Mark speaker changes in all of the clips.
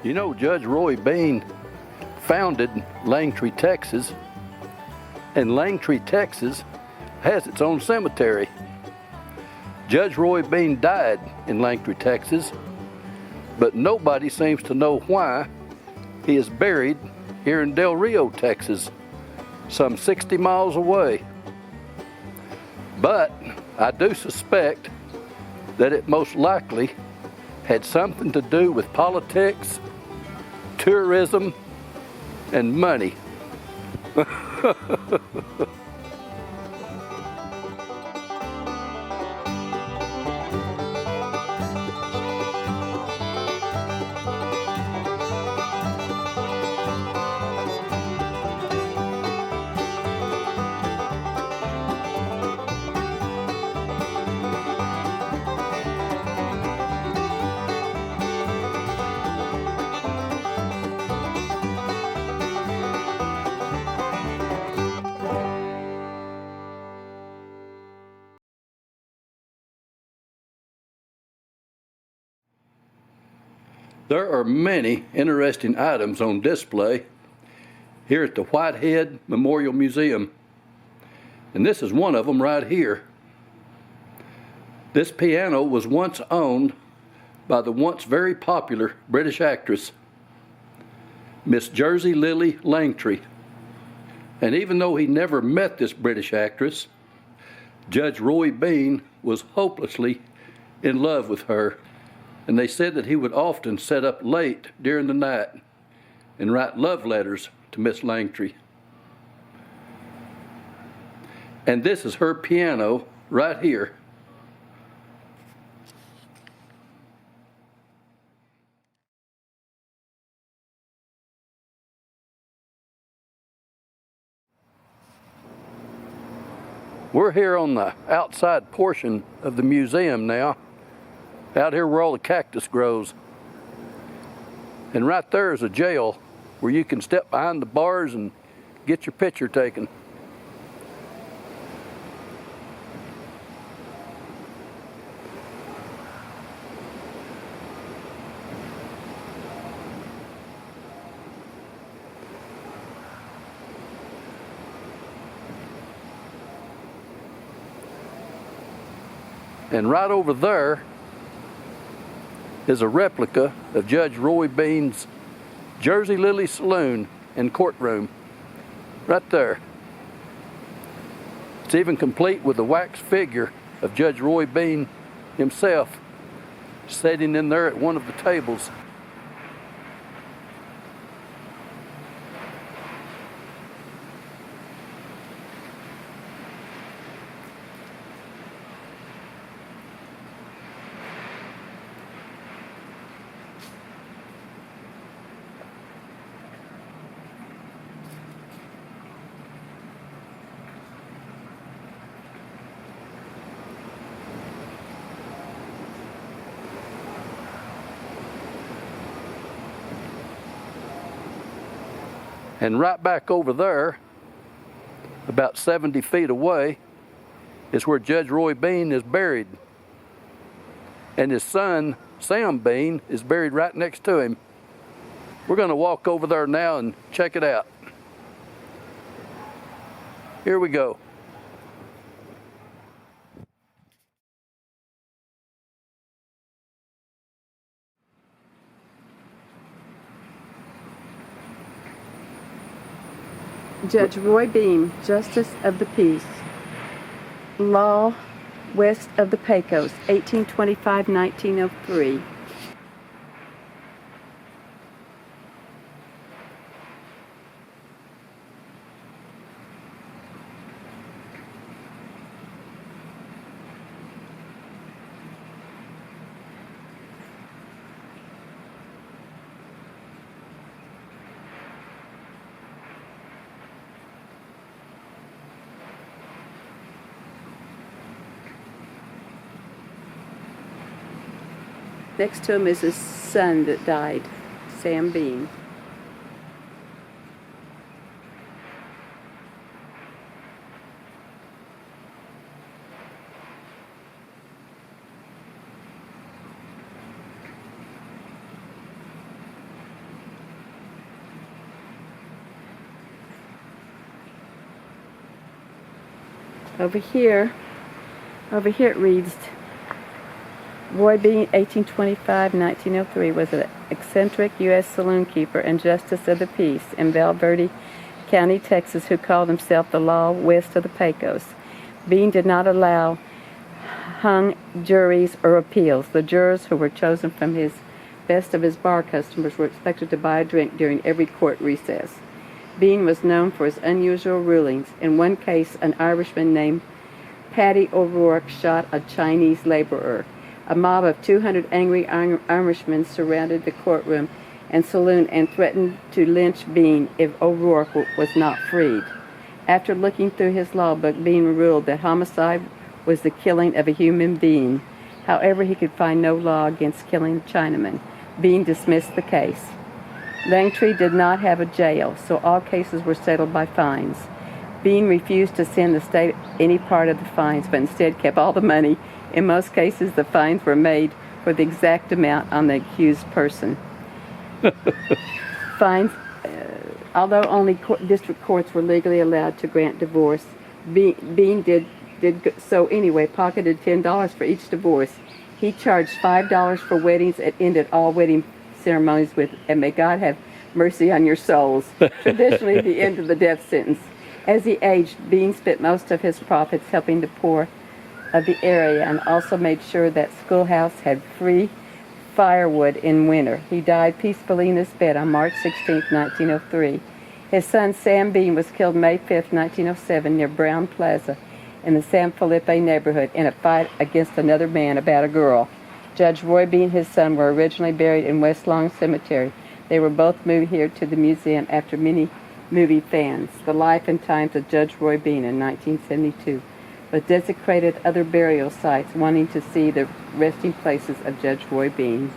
Speaker 1: You know, Judge Roy Bean founded Langtry, Texas, and Langtry, Texas has its own cemetery. Judge Roy Bean died in Langtry, Texas, but nobody seems to know why he is buried here in Del Rio, Texas, some 60 miles away. But I do suspect that it most likely had something to do with politics, tourism, and money. There are many interesting items on display here at the Whitehead Memorial Museum, and this is one of them right here. This piano was once owned by the once very popular British actress, Miss Jersey Lily Langtry, and even though he never met this British actress, Judge Roy Bean was hopelessly in love with her. And they said that he would often sit up late during the night and write love letters to Miss Langtry. And this is her piano right here. We're here on the outside portion of the museum now, out here where all the cactus grows. And right there is a jail where you can step behind the bars and get your picture taken. And right over there is a replica of Judge Roy Bean's Jersey Lily Saloon and courtroom, right there. It's even complete with a wax figure of Judge Roy Bean himself sitting in there at one of the tables. And right back over there, about 70 feet away, is where Judge Roy Bean is buried. And his son, Sam Bean, is buried right next to him. We're going to walk over there now and check it out. Here we go.
Speaker 2: Judge Roy Bean, Justice of the Peace. Law west of the Pecos, 1825-1903. Next to him is his son that died, Sam Bean. Over here it reads, Roy Bean, 1825-1903, was an eccentric U.S. saloon keeper and justice of the peace in Val Verde County, Texas, who called himself the law west of the Pecos. Bean did not allow hung juries or appeals. The jurors who were chosen from his best of his bar customers were expected to buy a drink during every court recess. Bean was known for his unusual rulings. In one case, an Irishman named Paddy O'Rourke shot a Chinese laborer. A mob of 200 angry Irishmen surrounded the courtroom and saloon and threatened to lynch Bean if O'Rourke was not freed. After looking through his law book, Bean ruled that homicide was the killing of a human being. However, he could find no law against killing a Chinaman. Bean dismissed the case. Langtry did not have a jail, so all cases were settled by fines. Bean refused to send the state any part of the fines, but instead kept all the money. In most cases, the fines were made for the exact amount on the accused person. Fines, although only district courts were legally allowed to grant divorce, Bean did so anyway, pocketed $10 for each divorce. He charged $5 for weddings and ended all wedding ceremonies with, "And may God have mercy on your souls," traditionally the end of the death sentence. As he aged, Bean spent most of his profits helping the poor of the area and also made sure that schoolhouse had free firewood in winter. He died peacefully in his bed on March 16, 1903. His son Sam Bean was killed May 5, 1907 near Brown Plaza in the San Felipe neighborhood in a fight against another man about a girl. Judge Roy Bean and his son were originally buried in West Long Cemetery. They were both moved here to the museum after many movie fans. The Life and Times of Judge Roy Bean in 1972 was desecrated other burial sites wanting to see the resting places of Judge Roy Bean.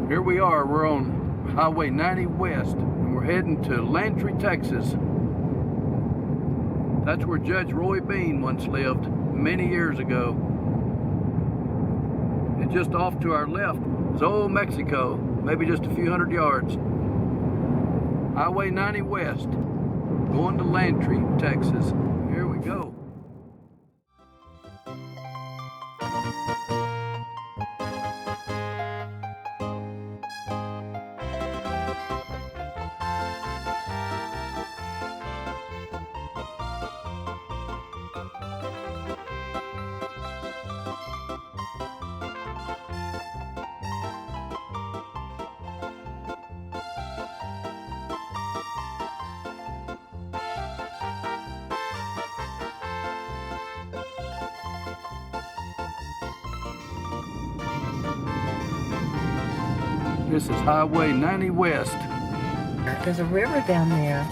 Speaker 1: Here we are, we're on Highway 90 West, and we're heading to Langtry, Texas. That's where Judge Roy Bean once lived many years ago. And just off to our left is old Mexico, maybe just a few hundred yards. Highway 90 West, going to Langtry, Texas. Here we go. This is Highway 90 West.
Speaker 2: There's a river down there.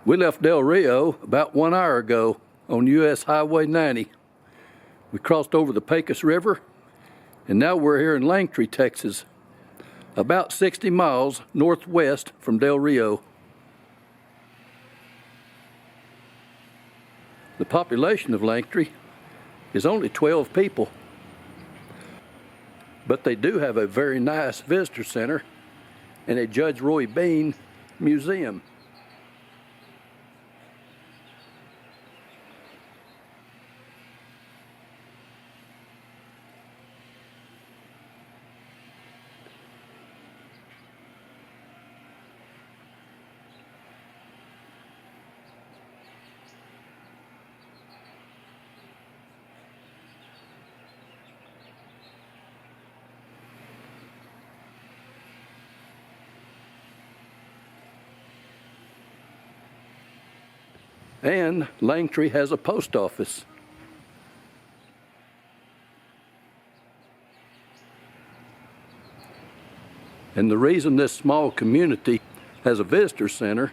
Speaker 1: We left Del Rio about 1 hour ago on US Highway 90. We crossed over the Pecos River, and now we're here in Langtry, Texas, about 60 miles northwest from Del Rio. The population of Langtry is only 12 people, but they do have a very nice visitor center and a Judge Roy Bean museum. And Langtry has a post office. And the reason this small community has a visitor center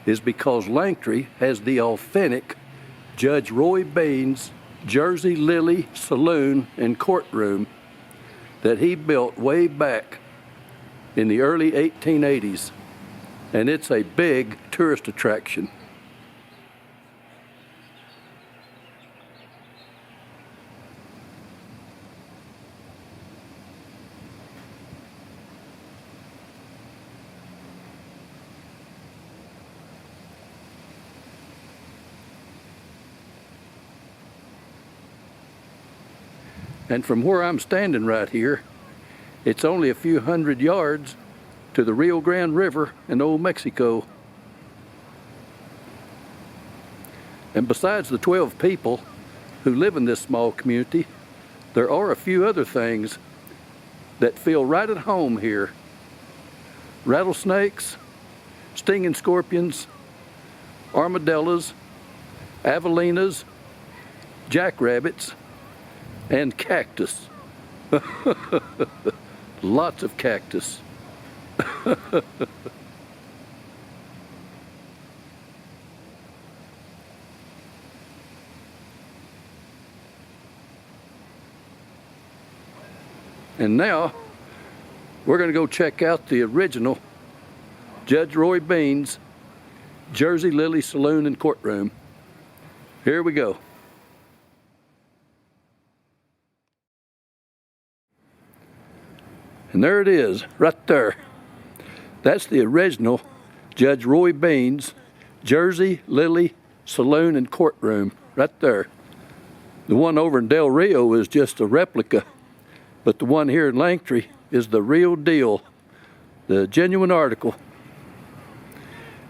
Speaker 1: is because Langtry has the authentic Judge Roy Bean's Jersey Lily Saloon and courtroom that he built way back in the early 1880s. And it's a big tourist attraction. And from where I'm standing right here, it's only a few hundred yards to the Rio Grande River in Old Mexico. And besides the 12 people who live in this small community, there are a few other things that feel right at home here. Rattlesnakes, stinging scorpions, armadillos, avelinas, jackrabbits, and cactus. Lots of cactus. And now we're going to go check out the original Judge Roy Bean's Jersey Lily Saloon and courtroom. Here we go. And there it is, right there. That's the original Judge Roy Bean's Jersey Lily Saloon and courtroom, right there. The one over in Del Rio is just a replica, but the one here in Langtry is the real deal, the genuine article.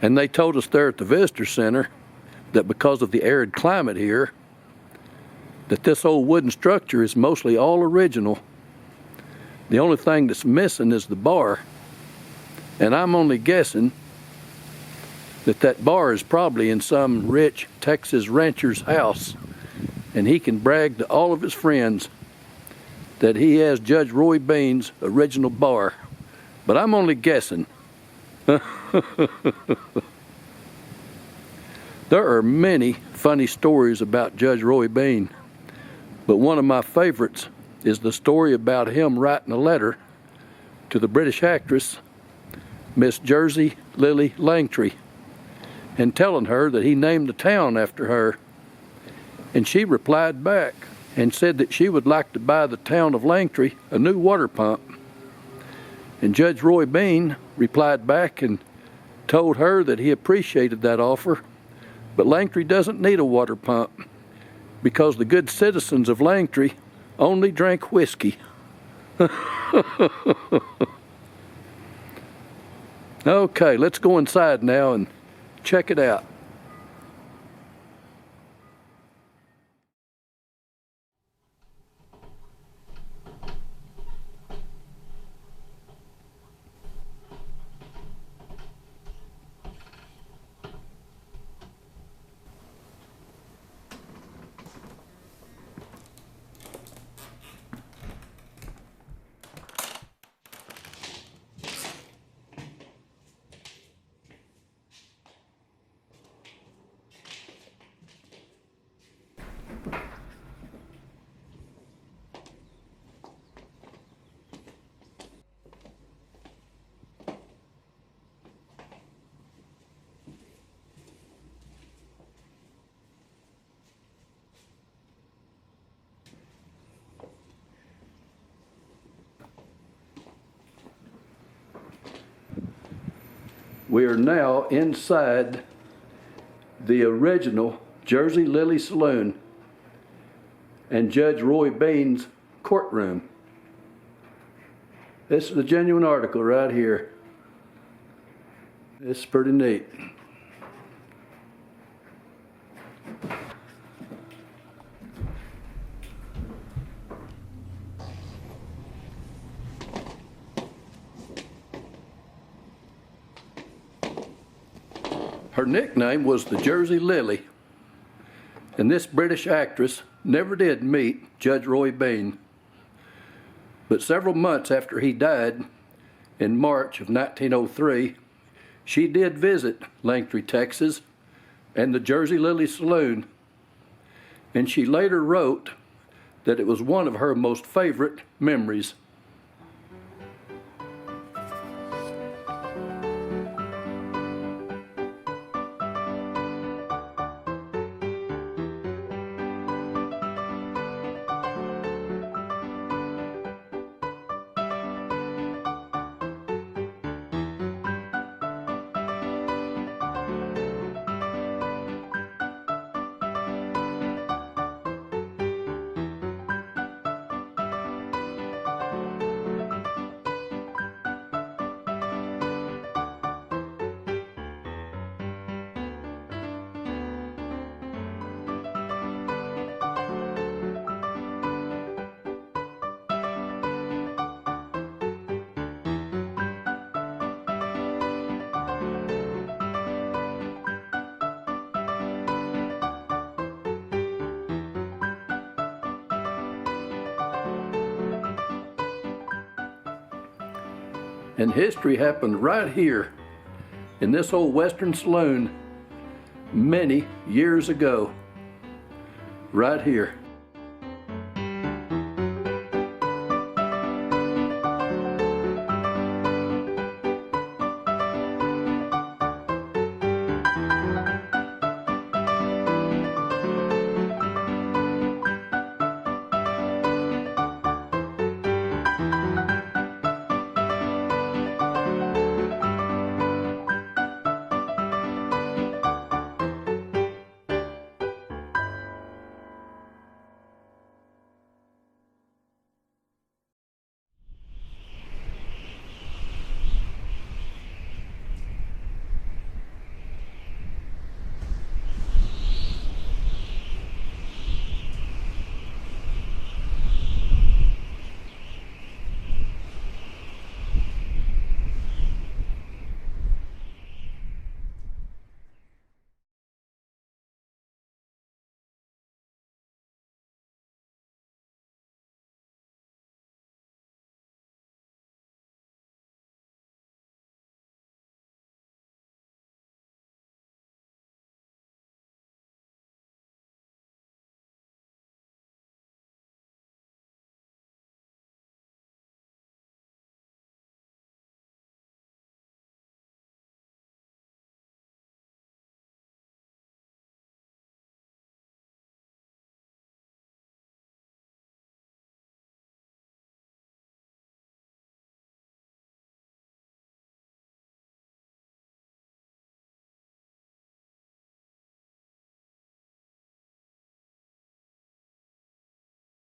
Speaker 1: And they told us there at the visitor center that because of the arid climate here, that this old wooden structure is mostly all original. The only thing that's missing is the bar. And I'm only guessing that that bar is probably in some rich Texas rancher's house. And he can brag to all of his friends that he has Judge Roy Bean's original bar. But I'm only guessing. There are many funny stories about Judge Roy Bean. But one of my favorites is the story about him writing a letter to the British actress, Miss Jersey Lily Langtry, and telling her that he named the town after her. And she replied back and said that she would like to buy the town of Langtry a new water pump. And Judge Roy Bean replied back and told her that he appreciated that offer, but Langtry doesn't need a water pump because the good citizens of Langtry only drank whiskey. Okay, let's go inside now and check it out. We are now inside the original Jersey Lily Saloon and Judge Roy Bean's courtroom. This is a genuine article right here. It's pretty neat. Her nickname was the Jersey Lily, and this British actress never did meet Judge Roy Bean. But several months after he died, in March of 1903, she did visit Langtry, Texas, and the Jersey Lily Saloon, and she later wrote that it was one of her most favorite memories. And history happened right here in this old Western saloon many years ago. Right here.